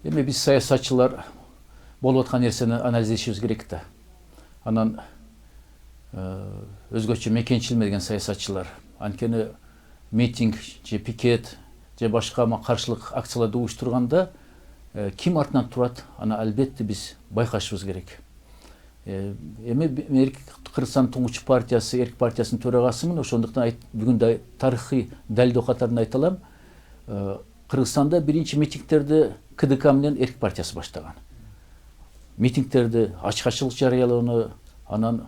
Эми биз саясатчылар болуп аткан нерсени анализдешибиз керек да. Анан өзгөчө мекенчилме деген саясатчылар. Анткени митинг же пикет же башка каршылык акцияларды уюштурганда ким артынан турат, аны албетте биз байкашыбыз керек. Эми Кыргызстан Туңгуч партиясы, Эрк партиясынын төрагасымын. Ошондуктан бүгүн да тарыхый далилдөө катарында айта алам. Кыргызстанда биринчи митингтерди КДК менен Эрк партиясы баштаган. Митингтерди ачкачылык жарыялоону, анан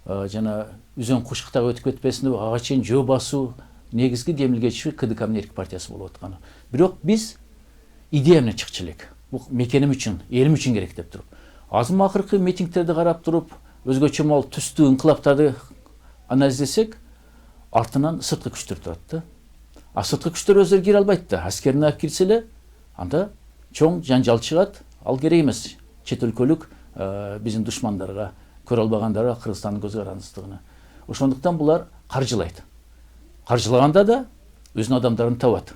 жана үзөң кушуктагы өтүп кетпесин деп ага чейин жөө басуу негизги демилгечи КДК менен Эрк партиясы болуп аткан. Бирок биз идея менен чыкчу элек. Бул мекеним үчүн, элим үчүн керек деп туруп. Азым акыркы митингтерди карап туруп, өзгөчө мол түстүү инкылаптарды анализдесек, артынан сырткы күчтөр турат да. Сырткы күчтөр өздөрү кире албайт да. Аскерин алып кирсе эле, анда чоң жанжал чыгат. Ал керек эмес. Чет өлкөлүк биздин душмандарга, көрө албагандарга Кыргызстандын көз карандысыздыгына. Ошондуктан булар каржылайт. Каржылаганда да өзүнүн адамдарын табат.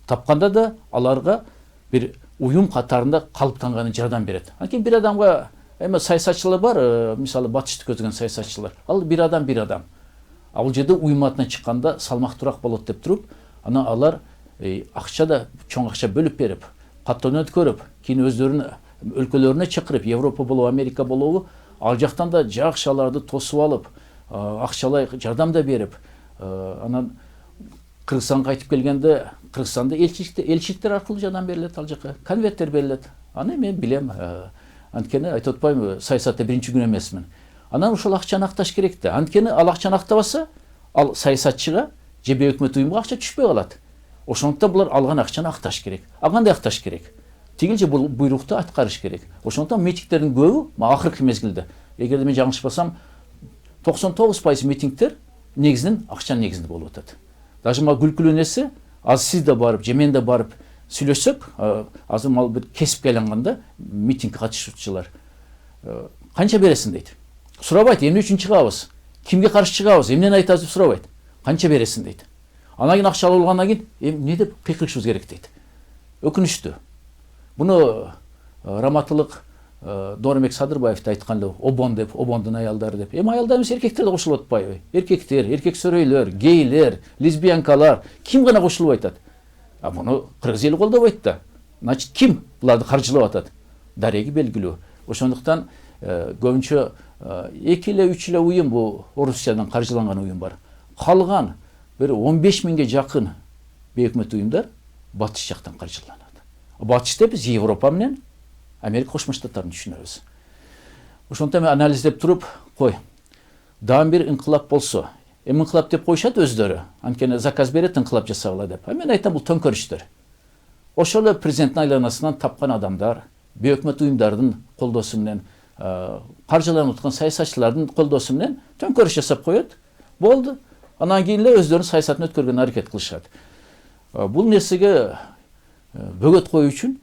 Тапканда да аларга бир уюм катарында калыптанганын жардам берет. Анткени бир адамга эми саясатчылар бар, мисалы батышты көзгөн саясатчылар. Ал бир адам. Ал жерде уюм атынан чыкканда салмактуураак болот деп туруп, анан алар акча да чоң акча бөлүп берип, каттан өткөрүп, кийин өздөрүнүн өлкөлөрүнө чакырып, Европа болобу, Америка болобу, ал жактан да жакшы аларды тосуп алып, акчалай жардам да берип, анан Кыргызстанга кайтып келгенде Кыргызстанда элчиликтер аркылуу жардам берилет, ал жака конверттер берилет. Аны мен билем. Анткени айтып атпаймынбы, саясатта биринчи күн эмесмин. Анан ошол акчаны акташ керек да. Анткени ал акчаны актабаса, ал саясатчыга же өкмөт уюмга акча түшпөй калат. Ошондуктан булар алган акчаны акташ керек. Кандай акташ керек? Тигил же бул буйрукту аткарыш керек. Ошондуктан митингтердин көбү акыркы мезгилде, эгерде мен жаңылышпасам, 99% митингтер негизинен акчанын негизинде болуп атат. Даже күлкүлүү нерсе, аз сиз да барып, же мен да барып сүйлөшсөк, азыр мал бир кесипке айланганда митингге катышуучулар канча бересиң дейт. Сурабайт, эмне үчүн чыгабыз? Кимге каршы чыгабыз? Эмнени айтабыз деп сурабайт. Канча бересиң дейт. Анан кийин акча алып алгандан кийин эмне деп кыйкырышыбыз керек дейт. Өкүнүчтүү. Буну раматылык Доромек Садырбаев да айткан эле, обон деп, обондун аялдары деп. Эми аялдар эмес, эркектер да кошулуп атпайбы? Эркектер, эркек сөрөйлөр, гейлер, лесбиянкалар, ким гана кошулуп айтат? Муну кыргыз эли колдобойт да. Значит, ким буларды каржылап атат? Дареги белгилүү. Ошондуктан көбүнчө 2-3 уюм бул Орусиядан каржыланган уюм бар. Калган бир 15 миңге жакын бейөкмөт уюмдар батыш жактан каржыланат. Батышта биз Европа менен Америка Кошмо Штаттарын түшүнөбүз. Ошондуктан мен анализдеп туруп, дагы бир инкылап болсо, инкылап деп коюшат өздөрү. Анткени заказ берет инкылап жасагыла деп. Мен айтам, бул төңкөрүштөр. Ошол эле президенттин айланасынан тапкан адамдар, бейөкмөт уюмдардын колдоосу менен, каржыланып аткан саясатчылардын колдоосу менен төңкөрүш жасап коет. Болду. Анан кийин эле өздөрүнүн саясатын өткөргөнгө аракет кылышат. Бул нерсеге бөгөт коюу үчүн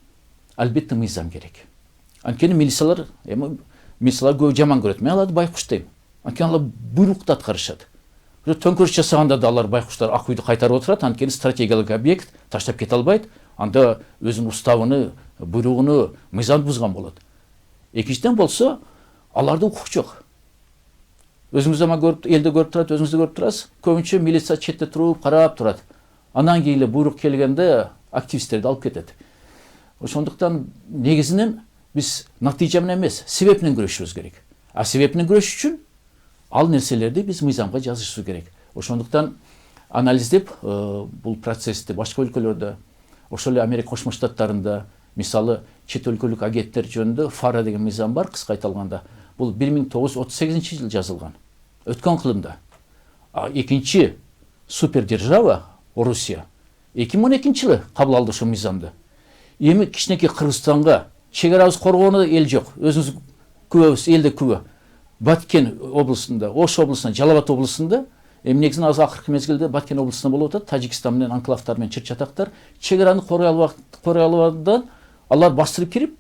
албетте мыйзам керек. Анткени милициялар көбү жаман көрөт. Мен аларды байкуш дейм. Анткени алар буйрукту аткарышат. Төңкөрүш жасаганда да алар байкуштар ак үйдү кайтарып отурат, анткени стратегиялык объект таштап кете албайт. Анда өзүнүн уставыны, буйругуну, мыйзамды бузган болот. Экинчиден болсо, аларда укук жок. Өзүңүз да көрүп, элде көрүп турат, өзүңүз да көрүп турасыз. Көбүнчө милиция четте туруп, карап турат. Анан кийин эле буйрук келгенде активисттерди алып кетет. Ошондуктан негизинен биз натыйжа менен эмес, себеп менен күрөшүбүз керек. Себеп менен күрөшүш үчүн ал нерселерди биз мыйзамга жазышыбыз керек. Ошондуктан анализдеп бул процессти башка өлкөлөрдө, ошол эле Америка Кошмо Штаттарында, мисалы чет өлкөлүк агенттер жөнүндө ФАРА деген мыйзам бар, кыска айтылганда. Бул 1938 жылы жазылган. Өткөн кылымда. Экинчи супердержава Орусия 2012 жылы кабыл алды ошол мыйзамды. Эми кичинекей Кыргызстанга чек арабыз коргоону эл жок. Өзүңүз күбөбүз, элде күбө. Баткен облусунда, Ош облусунда, Жалал Абад облусунда, эми негизинен азыр акыркы мезгилде Баткен облусунда болуп атат, Тажикстан менен анклавтар менен чыр-чатактар чек араны корой албагандан алар бастырып кирип,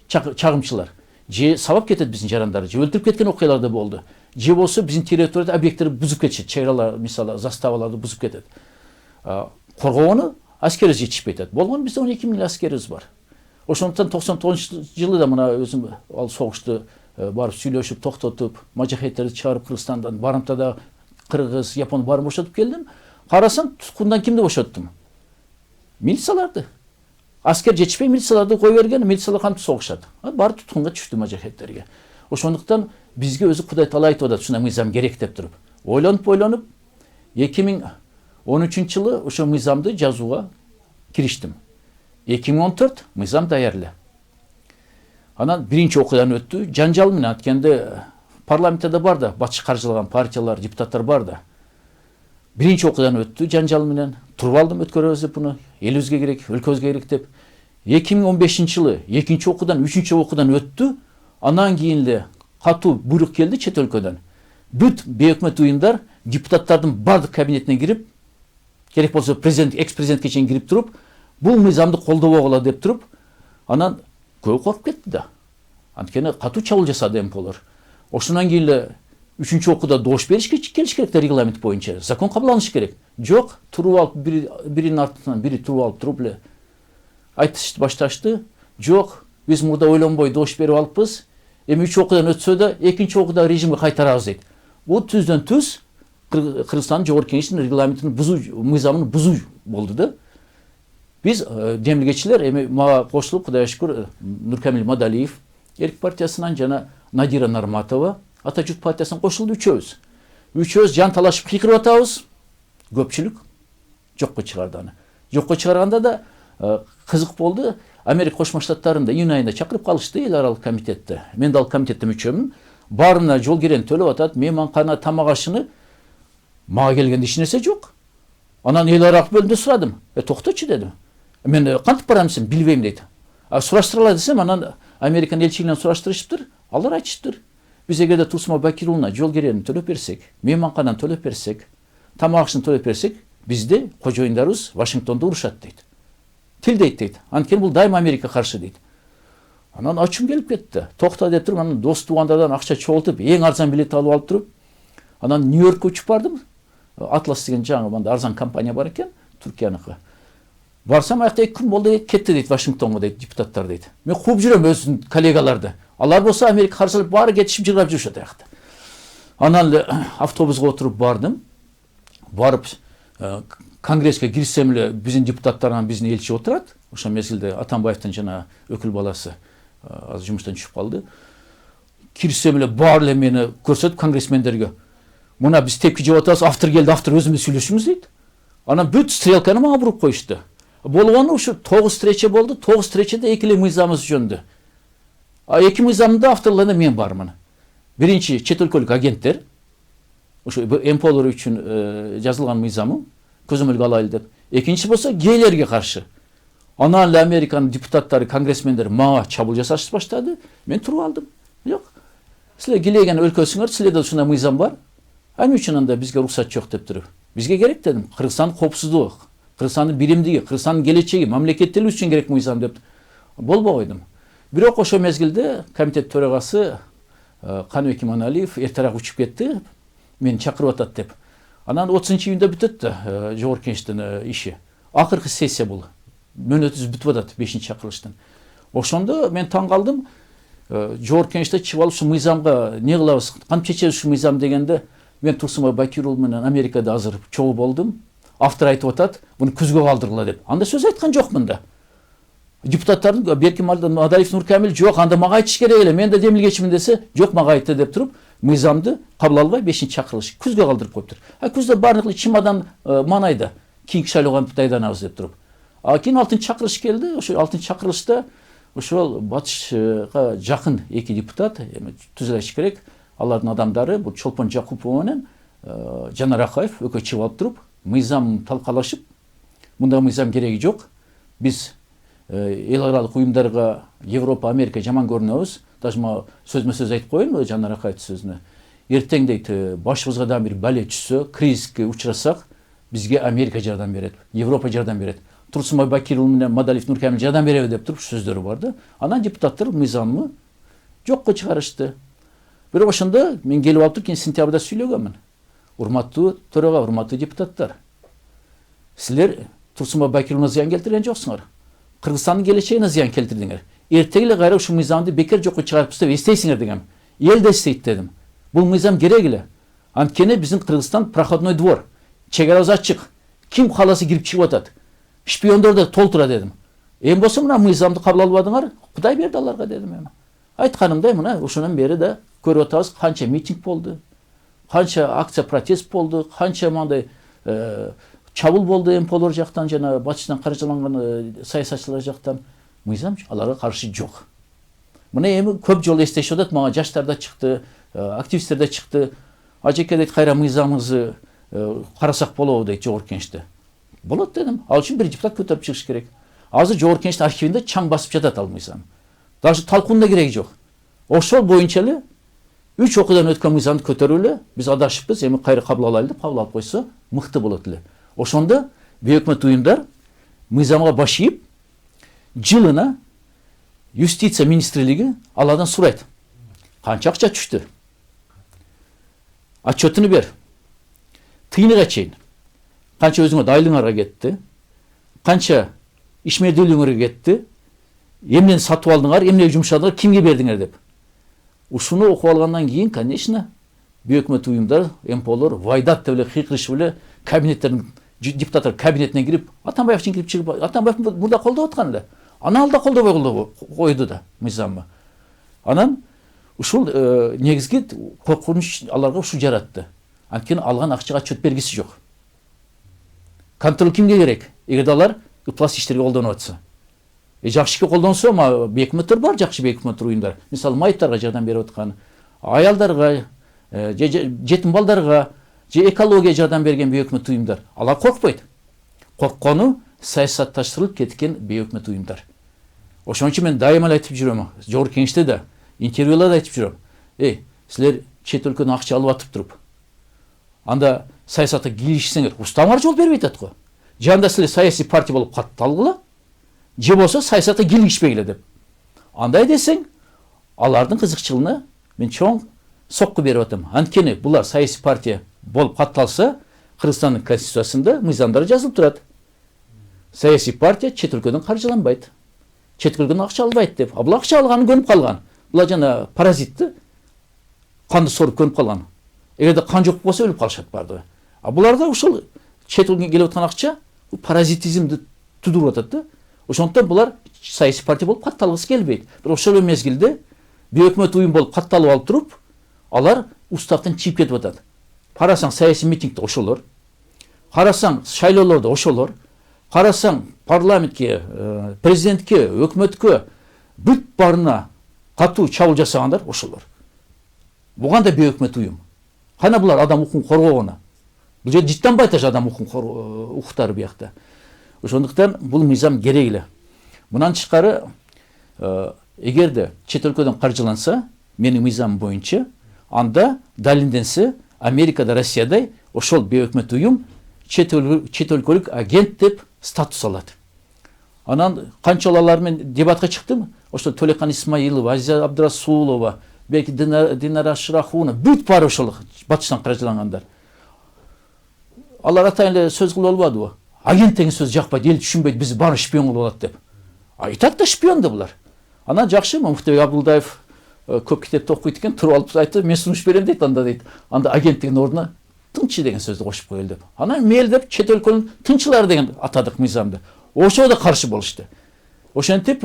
чагымчылар же сабап кетет биздин жарандарды, же өлтүрүп кеткен окуялар да болду. Же болсо биздин территорияда объекттерди бузуп кетишет, чек аралар, мисалы заставаларды бузуп кетет. Коргоону аскерибиз жетишпей атат. Болгон бизде 12 000 аскерибиз бар. Ошондуктан 99-жылы да мына өзүм ал согушту барып сүйлөшүп токтотуп, мажахеттерди чыгарып Кыргызстандан, барымтада кыргыз, япон барып бошотуп келдим. Карасам, туткундан кимди бошоттум? Милицияларды. Аскер жетишпей милицияларды кой берген, милициялар кантип согушат? Баары туткунга түштү мажахеттерге. Ошондуктан бизге өзү Кудай Таала айтып атат, ушундай мыйзам керек деп туруп. Ойлонуп 2013-жылы ошо мыйзамды жазууга кириштим. 2014 мыйзам даярла. Анан биринчи окуудан өттү. Жанжал менен анткенде парламентте да бар да, батыш каржылаган партиялар, депутаттар бар да. Биринчи окуудан өттү жанжал менен. Туруп алдым өткөрөбүз деп буну. Элибизге керек, өлкөбүзгө керек деп. 2015-жылы экинчи окуудан, үчүнчү окуудан өттү. Анан кийин эле катуу буйрук келди чет өлкөдөн. Бүт бейөкмөт уюмдар депутаттардын бардык кабинетине кирип, керек болсо президент, экс-президентке чейин кирип туруп, бул мыйзамды колдобогула деп туруп, анан көбү коркуп кетти да. Анткени катуу чабуул жасады МПлар. Ошондон кийин эле үчүнчү окууда добуш беришке келиш керек да, регламент боюнча. Закон кабыл алыныш керек. Жок, туруп алып биринин артынан бири туруп алып туруп эле айтышты башташты. Жок, биз мурда ойлонбой добуш берип алыппыз. Эми 3 окуудан өтсө да экинчи окууда режимге кайтарабыз дейт. Бул түздөн түз Кыргызстандын жогорку кеңешинин регламентин бузуу, мыйзамын бузуу болду да. Биз демилгечилер эми мага кошулуп, Кудайга шүкүр, Нуркамил Мадалиев Эрк партиясынан жана Надира Нарматова Ата журт партиясынан кошулду үчөөбүз. Үчөөбүз жан талашып кыйкырып атабыз. Көпчүлүк жокко чыгарды аны. Жокко чыгарганда да кызык болду. Америка Кошмо Штаттарында июнь айында чакырып калышты эл аралык комитетте. Мен да ал комитетте мүчөмүн. Баарына жол керен төлөп атат. Мейманкана, тамак ашыны мага келгенде эч нерсе жок. Анан эл аралык бөлүмдө сурадым. Токточу дедим. Мен кантип барам десем, билбейм дейт. Сураштыралы десем, анан Американын элчилигинен сураштырышыптыр. Алар айтышыптыр. Биз эгерде Турсунбай Бакирулуна жол керенин төлөп берсек, мейманкананы төлөп берсек, тамак ашын төлөп берсек, бизде кожоюндарыбыз Вашингтондо урушат дейт. Тилдейт дейт. Анткени бул дайыма Америка каршы дейт. Анан ачым келип кетти. Токта деп туруп, анан дос туугандардан акча чогултуп, эң арзан билет алып алып туруп, анан Нью-Йоркко учуп бардым. Атлас деген жаңы мында арзан компания бар экен, Түркияныкы. Барсам аякта 2 күн болду дейт, кетти дейт Вашингтонго дейт, депутаттар дейт. Мен кууп жүрөм өзүнүн коллегаларды. Алар болсо Америка каршылап баары кетишип жыргап жүрүшөт аякта. Анан автобуска отуруп бардым. Барып конгресске кирсем эле биздин депутаттардан биздин элчи отурат. Ошо мезгилде Атамбаевдин жана өкүл баласы азыр жумуштан түшүп калды. Кирсем эле баары эле мени көрсөтүп конгрессмендерге. Мына биз тепки жеп атабыз, автор келди, автор өзүбүз сүйлөшүңүз дейт. Анан бүт стрелканы мага буруп коюшту. Болгону ушу 9 встреча болду. 9 встречада эки эле мыйзамыбыз жөнүндө. Эки мыйзамда авторларында мен бармын. Биринчи чет өлкөлүк агенттер, ошо МПлар үчүн жазылган мыйзамы көзөмөлгө алайлы деп. Экинчи болсо гейлерге каршы. Анан эле Американын депутаттары, конгрессмендери мага чабуул жасашып баштады. Мен туруп алдым. Жок. Силер килеген өлкөсүңөр, силерде ушундай мыйзам бар. Эмне үчүн анда бизге уруксат жок деп туруп. Бизге керек дедим. Кыргызстандын коопсуздугу, Кыргызстандын биримдиги, Кыргызстандын келечеги, мамлекеттүүлүгү үчүн керек мыйзам деп болбой койдум. Бирок ошо мезгилде комитет төрагасы Каныбек Иманалиев эртерээк учуп кетти. Мени чакырып атат деп. Анан 30-июнда бүтөт жогорку кеңештин иши. Акыркы сессия бул. Мөөнөтүбүз бүтүп атат 5-чакырылыштан. Ошондо мен таң калдым. Жогорку кеңеште чыгып алып ушу мыйзамга не кылабыз, кантип чечебиз ушу мыйзам дегенде, мен Турсунбай Бакирул менен Америкада азыр чогуу болдум. Автор айтып атат, буну күзгө калтыргыла деп. Анда сөз айткан жокмун да. Депутаттардын Берки Мадалиев, Нуркамил жок, анда мага айтыш керек эле. Мен да демилгечимин десе, жок мага айтты деп туруп, мыйзамды кабыл албай 5-чакырылыш күзгө калтырып коюптур. Күздө баардык чемодан Манайда, кийинки шайлоого дайданабыз деп туруп. Кийин 6-чакырылыш келди. Ошо 6-чакырылышта ошол батышка жакын эки депутат, түзө айыш керек, алардын адамдары, бул Чолпон Жакупова менен Жанар Акаев экөө чыгып алып туруп, мыйзам талкалашып, мында мыйзам кереги жок. Биз эл аралык уюмдарга Европа, Америка жаман көрүнөбүз. Даже сөзмө сөз айтып коеюн Жанар Акаевдин сөзүнө. Эртең дейт, башыбызга да бир бале түшсө, кризиске учурасак, бизге Америка жардам берет, Европа жардам берет. Турсунбай Бакирул менен Мадалиев, Нуркамил жардам береби деп туруп сөздөрү барды. Анан депутаттар мыйзамды жокко чыгарышты. Бирок ошондо мен келип алып туруп сентябрда сүйлөгөнмүн. Урматтуу төрага, урматтуу депутаттар. Силер Турсунбай Бакирулуна зыян келтирген жоксуңар. Кыргызстандын келечегине зыян келтирдиңер. Эртеги эле кайра ушул мыйзамды бекер жокко чыгарып таштап эстейсиңер дегем. Эл да эстейт дедим. Бул мыйзам керек эле. Анткени биздин Кыргызстан проходной двор. Чегарабыз ачык. Ким кааласа кирип чыгып атат. Шпиондор да толтура дедим. Эми болсо мына мыйзамды кабыл албадыңар, Кудай берди аларга дедим эми. Айтканымдай мына ошондон бери да көрүп атабыз канча митинг болду, канча акция протест болду, канча мындай чабуул болду МПлор жактан жана батыштан каржыланган саясатчылар жактан. Мыйзам аларга каршы жок. Мына эми көп жолу эстешип атат, мага жаштар да чыкты, активисттер да чыкты. Ажеке дейт, кайра мыйзамыңызды карасак болобу дейт жогорку кеңеште. Болот дедим. Ал үчүн бир депутат көтөрүп чыгыш керек. Азыр жогорку кеңештин архивинде чаң басып жатат ал мыйзам. Даже талкуунда кереги жок. Ошол боюнча эле 3 окуудан өткөн мыйзамды көтөрүп эле биз адашыппыз, эми кайра кабыл алайлы деп кабыл алып койсо мыкты болот эле. Ошондо бейөкмөт уюмдар мыйзамга баш ийип, жылына юстиция министрлиги алардан сурайт. Канча акча түштү? Отчетуну бер. Тыйыныга чейин. Канча өзүңө айлыгыңарга кетти? Канча ишмердүүлүгүңөргө кетти? Эмнени сатып алдыңар, эмнеге жумшадыңар, кимге бердиңер деп. Ушуну окуп алгандан кийин, конечно, бейөкмөт уюмдар, МПлор вайдат деп эле кыйкырышып эле кабинеттерин, депутаттар кабинетине кирип, Атамбаев кирип чыгып, Атамбаев мурда колдоп аткан эле. Аны ал да колдобой койду да мыйзамды. Анан ушул негизги коркунуч аларга ушул жаратты. Анткени алган акчага отчет бергиси жок. Контроль кимге керек? Эгерде алар ыплас иштерге колдонуп атса. Жакшы колдонсо, бейөкмөттөр бар, жакшы бейөкмөт уюмдар. Мисалы, майыптарга жардам берип аткан, аялдарга, жетим балдарга, же экология жардам берген бейөкмөт уюмдар. Алар коркпойт. Корккону саясатташтырылып кеткен бейөкмөт уюмдар. Ошон үчүн мен дайыма айтып жүрөм, жогорку кеңеште да, интервьюларда айтып жүрөм. Силер чет өлкөдөн акча алып атып туруп, анда саясатка киришсеңер, устаңар жол бербей атат го. Же анда силер саясий партия болуп катталгыла, же болсо саясатка киришпегиле деп. Андай десең, алардын кызыкчылыгына мен чоң сокку берип атам. Анткени булар саясий партия болуп катталса, Кыргызстандын конституциясында мыйзамдар жазылып турат. Саясий партия чет өлкөдөн каржыланбайт, чет өлкөдөн акча албайт деп. Бул акча алганын көнүп калган. Булар жана паразитти канды соруп көнүп калган. Эгерде кан жок болсо өлүп калышат бардыгы. Буларда ушул чет өлкөдөн келип аткан акча паразитизмди тудуруп атат да. Ошондуктан булар саясий партия болуп катталгысы келбейт. Бирок ошол мезгилде бейөкмөт уюм болуп катталып алып туруп, алар уставдан чыгып кетип атат. Карасаң саясий митингде ошолор, карасаң шайлоолордо ошолор, карасаң парламентке, президентке, өкмөткө бүт барына катуу чабуул жасагандар ошолор. Буга да бейөкмөт уюм. Кана булар адам укугун коргогону? Бул жерде жыттанбайт адам укуктары биякта. Ошондуктан бул мыйзам керек эле. Мындан тышкары, эгерде чет өлкөдөн каржыланса, менин мыйзамым боюнча, анда далилденсе, Америкада, Россияда ошол бейөкмөт уюм чет өлкөлүк агент деп статус алат. Анан канчалык алар менен дебатка чыктым. Ошол Төлекан Исмаилова, Азиза Абдрасулова, белки Динара Шырахунова, бүт баары ошол батыштан каржылангандар. Алар атайын эле сөз кылып албадыбы? Агент деген сөз жакпайт, эл түшүнбөйт, биз баары шпион кылып алат деп. Айтат да шпион да булар. Анан жакшы, Муфтибек Абдулдаев көп китепти окуйт экен, туруп алып айтты, мен сунуш берем дейт, анда дейт. Анда агенттигин ордуна тынчы деген сөздү кошуп коелу деп. Анан мээлдеп чет өлкөнүн тынчылары деген атадык мыйзамды. Ошого да каршы болушту. Ошентип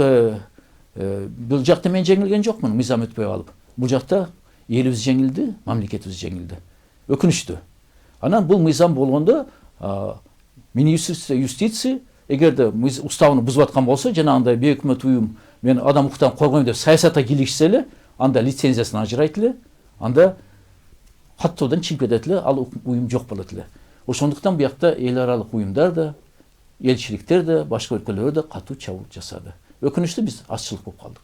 бул жакта мен жеңилген жокмун, мыйзам өтпөй калып. Бул жакта элибиз жеңилди, мамлекетибиз жеңилди. Өкүнүчтүү. Анан бул мыйзам болгондо юстиция эгерде уставыны бузуп аткан болсо, жана андай бейөкмөт уюм мен адам укуктан коргойм деп саясатка киришсе эле, анда лицензиясын ажырайт эле, анда каттоодан чыгып кетет эле, ал уюм жок болот эле. Ошондуктан буякта эл аралык уюмдар да, элчиликтер да, башка өлкөлөр да катуу чабуул жасады. Өкүнүчтүү биз азчылык болуп калдык.